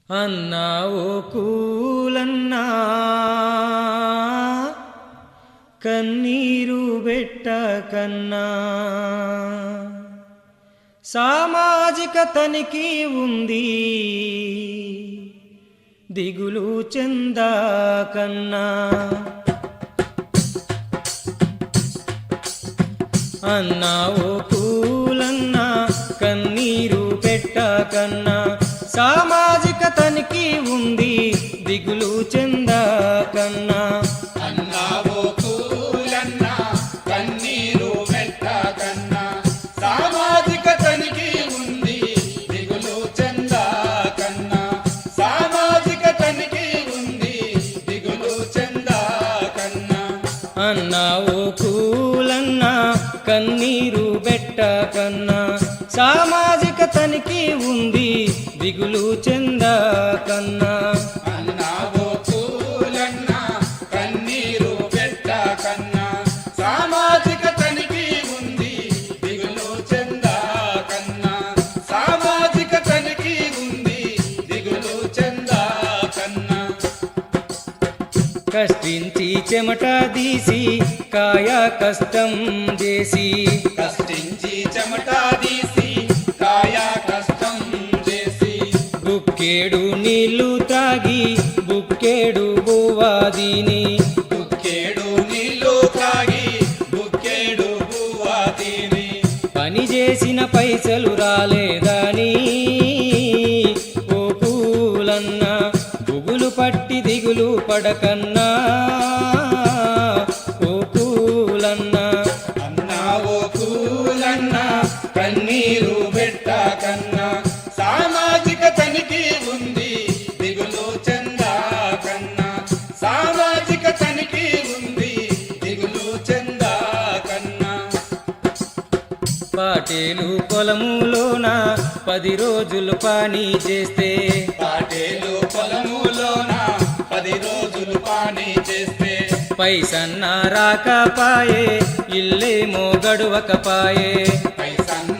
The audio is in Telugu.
అన్నా ఓ కూలన్నా కన్నీరు పెట్టకన్నా సామాజిక తనిఖీ ఉంది దిగులు చెందకన్నా అన్నా ఓ కూలన్నా కన్నీరు పెట్టకన్నా సామాజిక తనిఖీ ఉంది దిగులు చెందకన్నా అన్నా ఓ కూలన్నా కన్నీరు పెట్టకన్నా సామాజిక తనిఖీ ఉంది దిగులు చెందకన్నా సామాజిక తనిఖీ ఉంది దిగులు చెందకన్నా అన్నా ఓ కూలన్నా కన్నీరు పెట్టకన్నా సామాజిక తనిఖీ ఉంది దిగులు చెందకన్నా అన్నా ఓ కూలన్నా కన్నీరు పెట్టకన్నా సామాజిక తనిఖీ ఉంది దిగులు చెందకన్నా సామాజిక తనిఖీ ఉంది దిగులు చెందకన్నా కష్టించి చెమట తీసి కాయ కష్టం చేసి కష్టించి చెమట తీసి కాయ కష్టం చేసి బుక్కేడు నీళ్లు త్రాగి బుక్కేడు బువ్వాదిని బుక్కేడు నీళ్లు తాగి బుక్కేడు పువ్వా తిని పని చేసిన పైసలు రాలేదని ఓ కూలన్నా బుగులు పట్టి దిగులు పడకన్నా ఓ కూలన్నా అన్నా ఓ కూలన్నా కన్నీరు పెట్టకన్నా సామాజిక తనిఖీ ఉంది దిగులు చెందకన్నా సామాజిక తనిఖీ ఉంది దిగులు చెందకన్నా పాటేలు పొలములోన 10 రోజులు పని చేస్తే పాటేలు పొలములోన 10 రోజులు పని చేస్తే పైసన్న రాకపాయే ఇల్లేమో గడువకపాయే పైసన్న